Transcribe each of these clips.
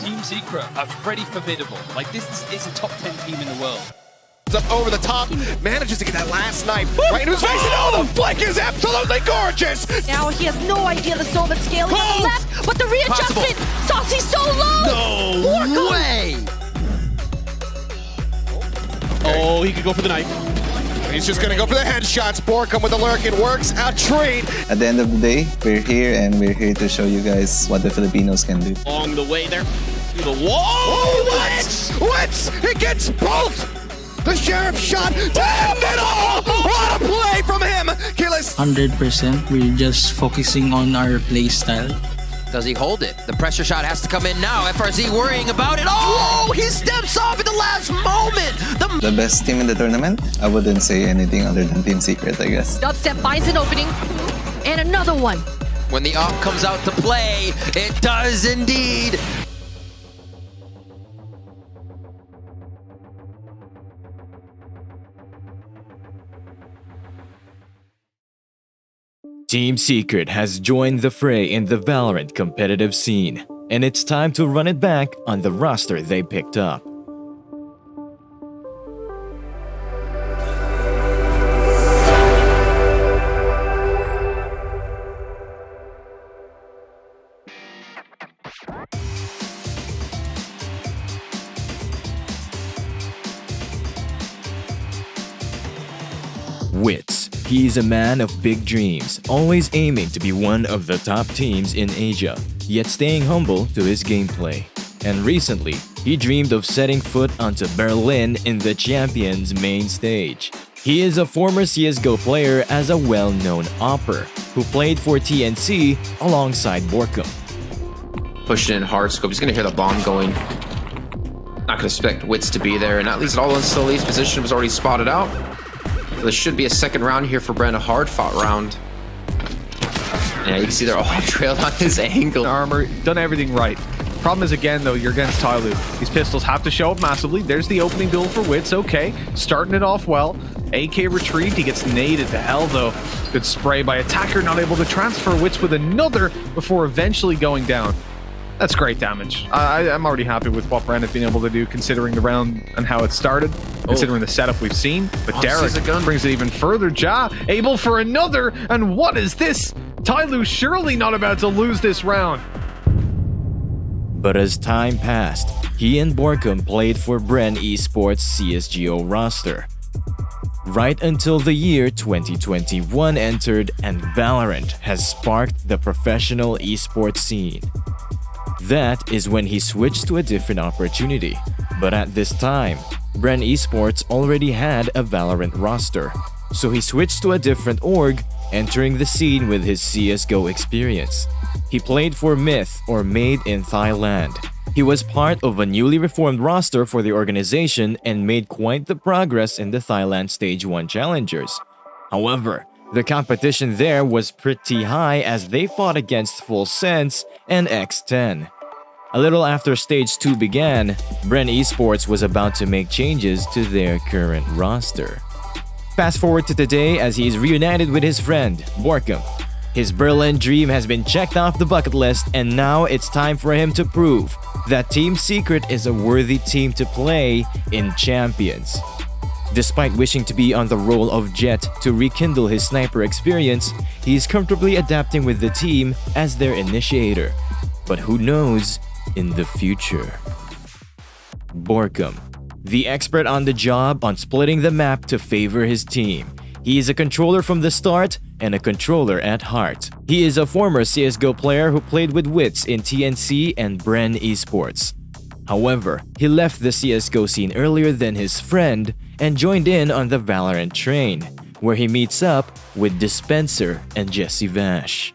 Team Secret are pretty formidable. Like, this is a top 10 team in the world. Up over the top, manages to get that last knife right into his face, and oh, the flick is absolutely gorgeous! Now he has no idea the Soulman scaling on the left, but the readjustment, Saucy's so low! No way! Oh, he could go for the knife. He's just gonna go for the headshots. Borkum with the lurk, it works, a treat! At the end of the day, we're here and we're here to show you guys what the Filipinos can do. Along the way there, through the wall. Oh, Wits! He gets both! The sheriff shot, damn it all! What a play from him! Killis 100%. We're just focusing on our play style. Does he hold it? The pressure shot has to come in now. FRZ worrying about it. Oh, he steps off at the last moment. The best team in the tournament? I wouldn't say anything other than Team Secret, I guess. DUBSTEP finds an opening, and another one. When the op comes out to play, it does indeed. Team Secret has joined the fray in the Valorant competitive scene, and it's time to run it back on the roster they picked up. Wits. He is a man of big dreams, always aiming to be one of the top teams in Asia, yet staying humble to his gameplay. And recently, he dreamed of setting foot onto Berlin in the Champions main stage. He is a former CSGO player as a well-known opper, who played for TNC alongside Borkum. Pushing in hard scope, he's gonna hear the bomb going. Not gonna expect Wits to be there, and at least all in Sully's position was already spotted out. There should be a second round here for BREN, a hard-fought round. Yeah, you can see they're all trailed on his angle. Armor, done everything right. Problem is, again, though, you're against Tyloo. These pistols have to show up massively. There's the opening build for Wits, okay. Starting it off well. AK retrieved, he gets naded to hell, though. Good spray by Attacker, not able to transfer. Wits with another before eventually going down. That's great damage. I'm already happy with what BREN has been able to do, considering the round and how it started, considering the setup we've seen. But Derek brings it even further. Ja, able for another, and what is this? Tyloo surely not about to lose this round. But as time passed, he and Borkum played for BREN Esports CSGO roster. Right until the year 2021 entered and Valorant has sparked the professional esports scene. That is when he switched to a different opportunity. But at this time, BREN Esports already had a Valorant roster, so he switched to a different org, entering the scene with his CSGO experience. He played for Myth, or Made in Thailand. He was part of a newly reformed roster for the organization and made quite the progress in the Thailand Stage 1 Challengers. However, the competition there was pretty high as they fought against Full Sense and X10. A little after Stage 2 began, BREN Esports was about to make changes to their current roster. Fast forward to today as he is reunited with his friend, Borkum. His Berlin dream has been checked off the bucket list, and now it's time for him to prove that Team Secret is a worthy team to play in Champions. Despite wishing to be on the role of Jet to rekindle his sniper experience, he is comfortably adapting with the team as their initiator. But who knows in the future? Borkum, the expert on the job on splitting the map to favor his team. He is a controller from the start and a controller at heart. He is a former CSGO player who played with Wits in TNC and BREN Esports. However, he left the CSGO scene earlier than his friend and joined in on the Valorant train, where he meets up with Dispenser and Jesse Vash.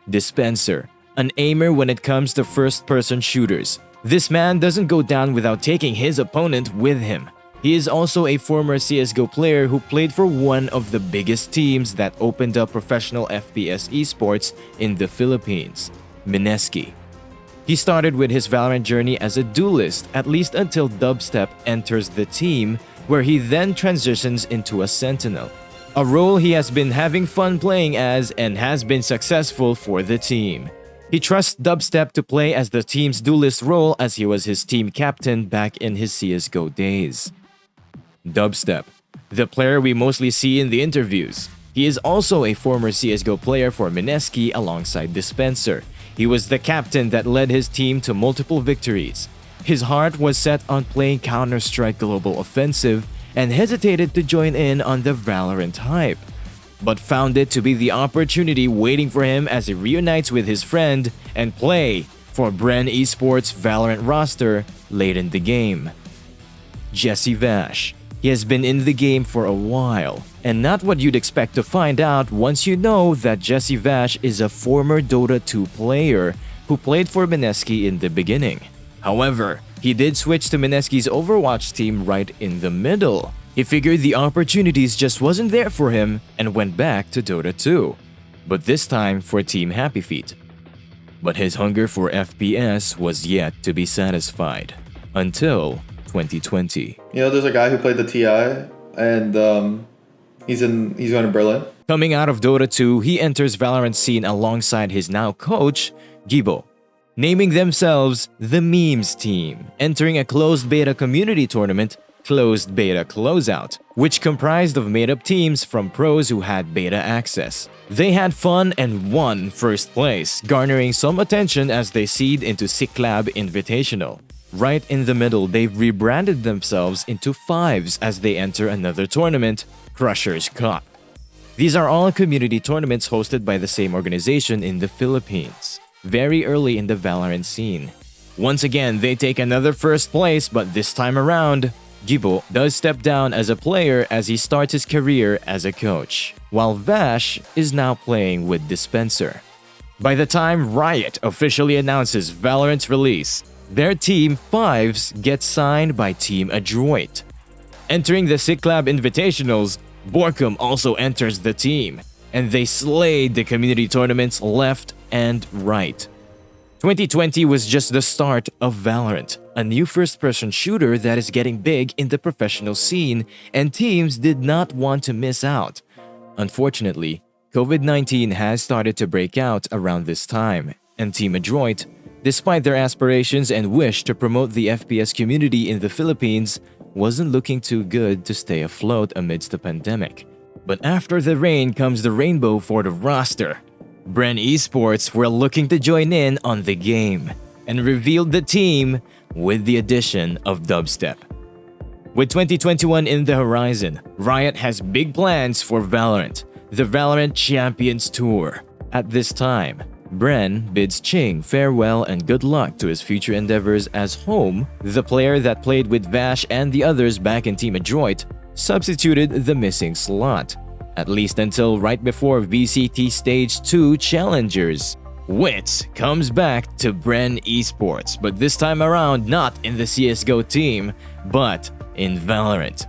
Dispenser, an aimer when it comes to first-person shooters. This man doesn't go down without taking his opponent with him. He is also a former CSGO player who played for one of the biggest teams that opened up professional FPS esports in the Philippines, Mineski. He started with his Valorant journey as a duelist at least until DUBSTEP enters the team, where he then transitions into a Sentinel, a role he has been having fun playing as and has been successful for the team. He trusts DUBSTEP to play as the team's duelist role as he was his team captain back in his CSGO days. DUBSTEP, the player we mostly see in the interviews. He is also a former CSGO player for Mineski alongside Dispenser. He was the captain that led his team to multiple victories. His heart was set on playing Counter-Strike Global Offensive and hesitated to join in on the Valorant hype, but found it to be the opportunity waiting for him as he reunites with his friend and play for BREN Esports Valorant roster late in the game. JAYVEE. He has been in the game for a while, and not what you'd expect to find out once you know that JAYVEE is a former Dota 2 player who played for Mineski in the beginning. However, he did switch to Mineski's Overwatch team right in the middle. He figured the opportunities just wasn't there for him and went back to Dota 2, but this time for Team Happy Feet. But his hunger for FPS was yet to be satisfied until 2020. You know, there's a guy who played the TI, and he's going to Berlin. Coming out of Dota 2, he enters Valorant scene alongside his now coach, Gibo, naming themselves the Memes Team, entering a closed beta community tournament, Closed Beta Closeout, which comprised of made-up teams from pros who had beta access. They had fun and won first place, garnering some attention as they seed into Cyclab Invitational. Right in the middle, they've rebranded themselves into Fives as they enter another tournament, Crushers Cup. These are all community tournaments hosted by the same organization in the Philippines, very early in the Valorant scene. Once again, they take another first place, but this time around, Gibo does step down as a player as he starts his career as a coach, while Vash is now playing with Dispenser. By the time Riot officially announces Valorant's release, their team Fives gets signed by Team Adroit. Entering the Cyclab Invitationals, Borkum also enters the team, and they slayed the community tournaments left and right. 2020 was just the start of Valorant, a new first-person shooter that is getting big in the professional scene, and teams did not want to miss out. Unfortunately, COVID-19 has started to break out around this time, and Team Adroit, despite their aspirations and wish to promote the FPS community in the Philippines, wasn't looking too good to stay afloat amidst the pandemic. But after the rain comes the rainbow for the roster. BREN Esports were looking to join in on the game and revealed the team with the addition of DUBSTEP. With 2021 in the horizon, Riot has big plans for Valorant, the Valorant Champions Tour. At this time, BREN bids Ching farewell and good luck to his future endeavors as Home, the player that played with Vash and the others back in Team Adroit, substituted the missing slot, at least until right before VCT Stage 2 Challengers. Wits comes back to BREN Esports, but this time around not in the CSGO team, but in Valorant.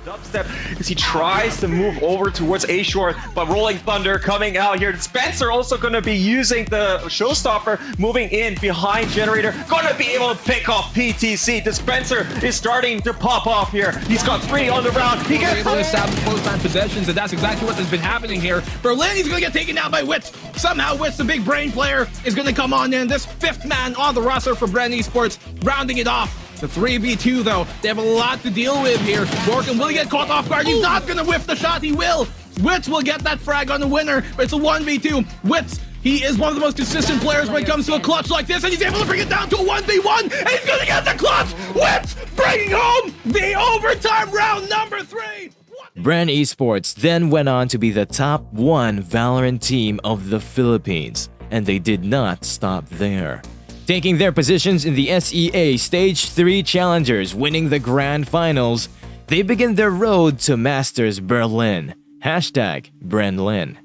DUBSTEP as he tries to move over towards A short, but Rolling Thunder coming out here. Spencer also going to be using the showstopper, moving in behind Generator, going to be able to pick off PTC. Dispenser is starting to pop off here. He's got 3 on the round. He gets able to establish close-time possessions, and that's exactly what has been happening here. Berlin, he's going to get taken down by Wits. Somehow Wits, the big brain player, is going to come on in. This 5th man on the roster for BREN Esports, rounding it off. The 3v2 though, they have a lot to deal with here. Borkin will get caught off guard. He's not going to whiff the shot. He will. Wits will get that frag on the winner, but it's a 1v2. Wits, he is one of the most consistent players when it comes to a clutch like this, and he's able to bring it down to a 1v1, and he's going to get the clutch. Wits bringing home the overtime round number 3. BREN Esports then went on to be the top 1 Valorant team of the Philippines, and they did not stop there. Taking their positions in the SEA Stage 3 Challengers, winning the Grand Finals, they begin their road to Masters Berlin. #BrenLin.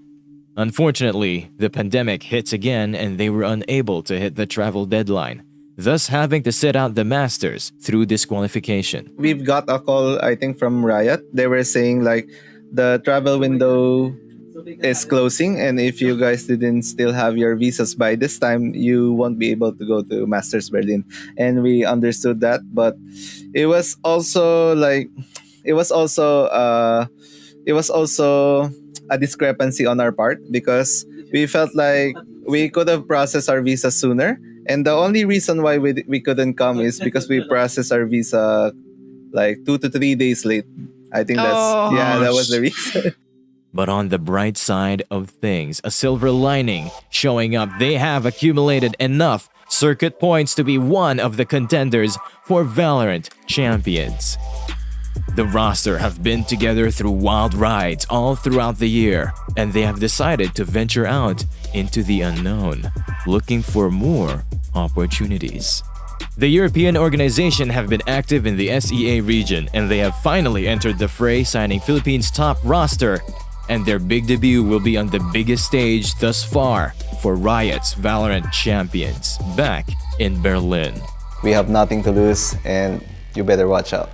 Unfortunately, the pandemic hits again and they were unable to hit the travel deadline, thus having to sit out the Masters through disqualification. We've got a call, I think, from Riot. They were saying like the travel window is closing, and if you guys didn't still have your visas by this time, you won't be able to go to Masters Berlin. And we understood that, but it was also a discrepancy on our part, because we felt like we could have processed our visa sooner. And the only reason why we couldn't come is because we processed our visa like 2 to 3 days late. I think that was the reason. But on the bright side of things, a silver lining showing up, they have accumulated enough circuit points to be one of the contenders for VALORANT champions. The roster have been together through wild rides all throughout the year, and they have decided to venture out into the unknown, looking for more opportunities. The European organization have been active in the SEA region, and they have finally entered the fray, signing Philippines' top roster, and their big debut will be on the biggest stage thus far for Riot's VALORANT champions, back in Berlin. We have nothing to lose, and you better watch out.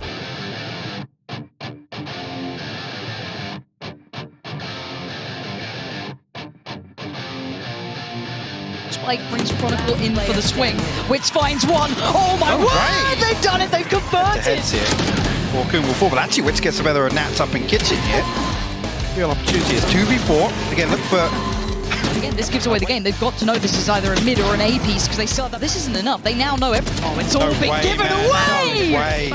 Spike brings Chronicle in for the swing. Wits finds one. Oh my word! They've done it! They've converted! Borkum will fall, but actually Wits gets the better of Nats up in kitchen here. Real opportunity is 2v4. Again, look for... Again, this gives away the game. They've got to know this is either a mid or an A piece because they saw that this isn't enough. They now know everything. Oh, it's all been given away! No way.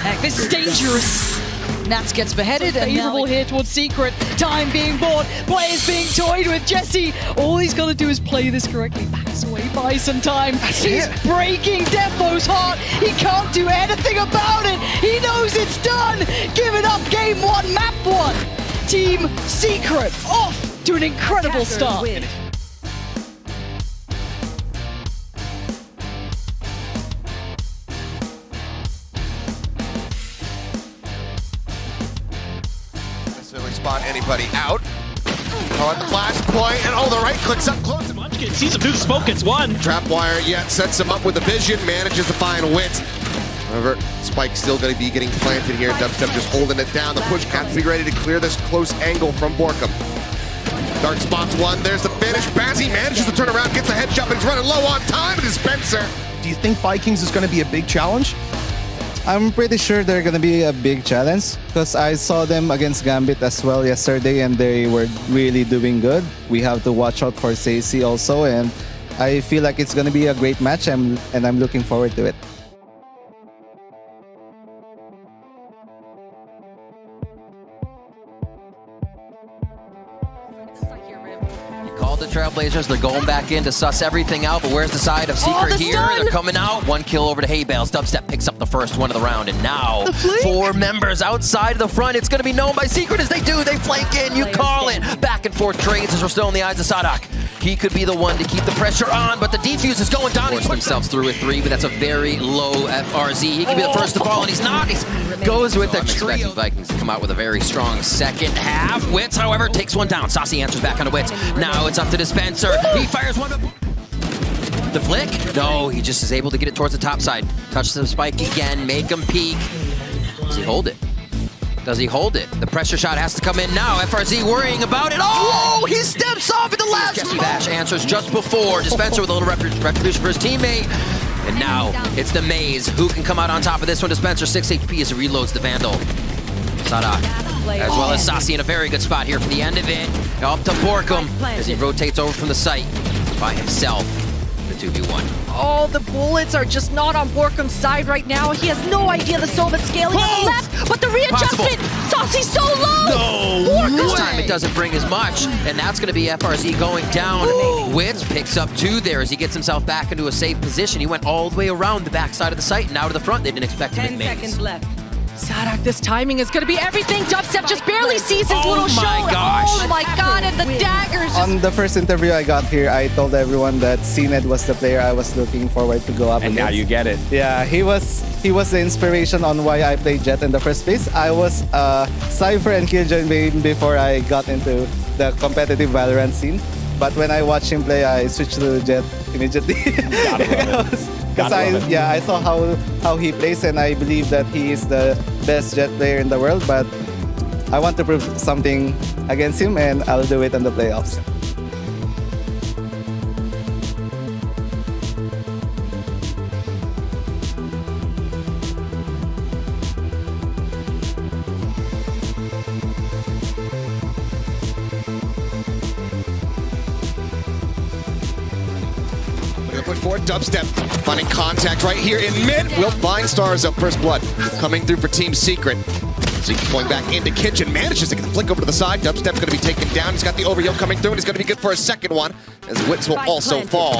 Heck, this is dangerous. Nats gets beheaded and favorable here towards Secret. Time being bought, players being toyed with. Jesse, all he's got to do is play this correctly. Backs away, buy some time. He's breaking Defo's heart. He can't do anything about it. He knows it's done. Give it up, game 1, map 1. Team Secret off to an incredible start. Spot anybody out. Oh, at the flash point, and the right clicks up close. Munchkin sees him through the smoke, it's one. Trap wire, sets him up with a vision, manages to find Wits. However, Spike's still going to be getting planted here. DUBSTEP just holding it down. The push has to be ready to clear this close angle from Borkum. Dark spots one, there's the finish. Bazzi manages to turn around, gets a headshot, but he's running low on time, and Spencer. Do you think Vikings is going to be a big challenge? I'm pretty sure they're gonna be a big challenge because I saw them against Gambit as well yesterday and they were really doing good. We have to watch out for Stacey also, and I feel like it's gonna be a great match and I'm looking forward to it. Called the Trailblazers, they're going back in to suss everything out, but where's the side of Secret here? They're coming out, 1 kill over to Hay Bales. DUBSTEP picks up the first one of the round, and now 4 members outside of the front. It's going to be known by Secret as they do. They flank in, you call it. Back and forth trades as we're still in the eyes of Sadak. He could be the one to keep the pressure on, but the defuse is going down. Force themselves through with 3, but that's a very low FRZ. He could be the first to fall, and he's not. He goes with the trio. Vikings to come out with a very strong second half. Wits, however, takes one down. Saucy answers back onto Wits. Now it's up to Dispenser. He fires one. The flick? No, he just is able to get it towards the top side. Touch the spike again, make him peek. Does he hold it? Does he hold it? The pressure shot has to come in now. FRZ worrying about it. Oh, he steps off at the last moment. Bash answers just before. Dispenser with a little retribution for his teammate. And now it's the Maze. Who can come out on top of this one? Dispenser 6 HP as he reloads the Vandal. Sadak, as well as Saucy in a very good spot here for the end of it. Up to Borkum as he rotates over from the site by himself. The 2v1. Oh, the bullets are just not on Borkum's side right now. He has no idea the Soulman's scaling on the left, but the readjustment, Saucy's so low! No! This time it doesn't bring as much, and that's going to be FRZ going down. Wits picks up 2 there as he gets himself back into a safe position. He went all the way around the backside of the site and now to the front. They didn't expect him in Maze. 10 seconds left. Sadak, this timing is going to be everything. DUBSTEP just barely sees his little show. Oh my god, and the daggers. On the first interview I got here, I told everyone that CNED was the player I was looking forward to go up against. And now you get it. Yeah, he was the inspiration on why I played Jet in the first place. I was Cypher and Killjoy main before I got into the competitive VALORANT scene. But when I watched him play, I switched to Jet immediately. Because I saw how he plays, and I believe that he is the best Jet player in the world. But I want to prove something against him, and I'll do it in the playoffs. for DUBSTEP. Finding contact right here in mid. Will find Stars up. First blood coming through for Team Secret. Zeke going back into Kitchen, manages to get the flick over to the side. DUBSTEP's going to be taken down. He's got the overheal coming through, and he's going to be good for a second one, as Wits will also fall.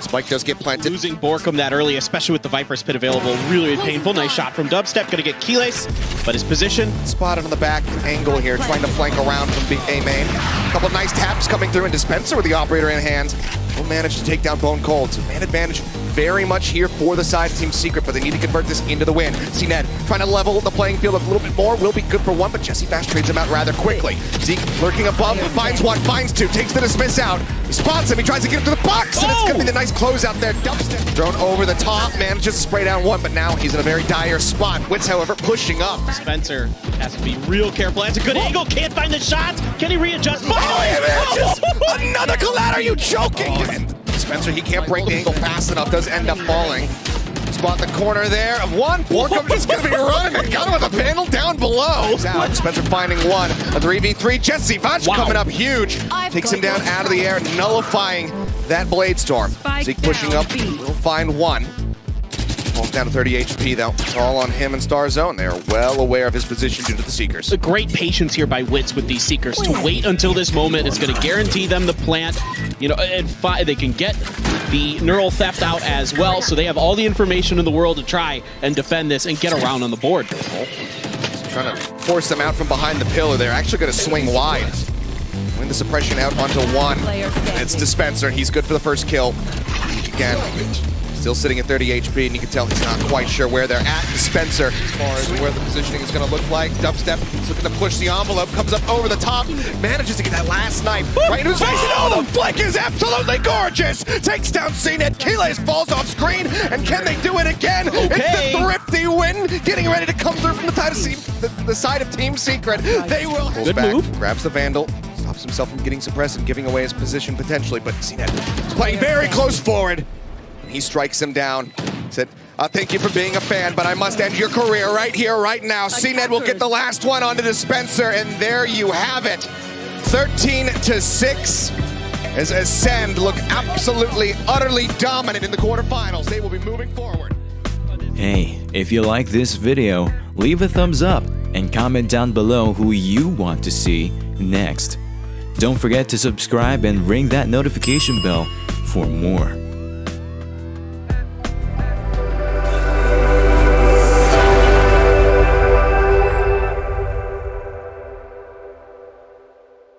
Spike does get planted. Losing Borkum that early, especially with the Viper's Pit available, really painful. Nice shot from DUBSTEP, going to get Keyless, but his position. Spotted on the back angle here, trying to flank around from A main. A couple nice taps coming through, and Dispenser with the operator in hand will manage to take down Bone Cold. So man advantage very much here for the side of Team Secret, but they need to convert this into the win. CNED trying to level the playing field a little bit more, will be good for one, but Jesse Bash trades him out rather quickly. Zeke lurking above, finds one, finds two, takes the dismiss out. He spots him, he tries to get him to the box, and it's gonna be the nice closeout there. DUBSTEP thrown over the top, manages to spray down one, but now he's in a very dire spot. Wits, however, pushing up. Spencer has to be real careful. That's a good angle, can't find the shot. Can he readjust? Another collide, are you joking? Spencer, he can't break the angle fast enough, does end up falling. Spot the corner there of one. Borkum just gonna be running. Got him with the panel down below. Out. Spencer finding one. A 3v3. Jesse Vash coming up huge. Takes him down out of the air, nullifying that Blade Storm. Zeke pushing up, will find one. Falls down to 30 HP though. It's all on him and Starzone. They are well aware of his position due to the Seekers. A great patience here by Wits with these Seekers to wait until this moment. It's going to guarantee them the plant. You know, and they can get the neural theft out as well, so they have all the information in the world to try and defend this and get around on the board. Trying to force them out from behind the pillar. They're actually going to swing wide. Win the suppression out onto one. It's Dispenser. He's good for the first kill. Again, still sitting at 30 HP, and you can tell he's not quite sure where they're at. Dispenser, as far as where the positioning is going to look like. DUBSTEP is looking to push the envelope, comes up over the top, manages to get that last snipe right into his face. Oh, the flick is absolutely gorgeous! Takes down CNED, Keyless falls off screen, and can they do it again? Okay. It's the thrifty win, getting ready to come through from the side of Team Secret. They will. Good move. Grabs the Vandal, stops himself from getting suppressed and giving away his position potentially, but CNED playing very close forward. He strikes him down. Said, thank you for being a fan, but I must end your career right here, right now. CNED will get the last one onto Dispenser, and there you have it. 13-6 as Ascend look absolutely, utterly dominant in the quarterfinals. They will be moving forward. Hey, if you like this video, leave a thumbs up and comment down below who you want to see next. Don't forget to subscribe and ring that notification bell for more.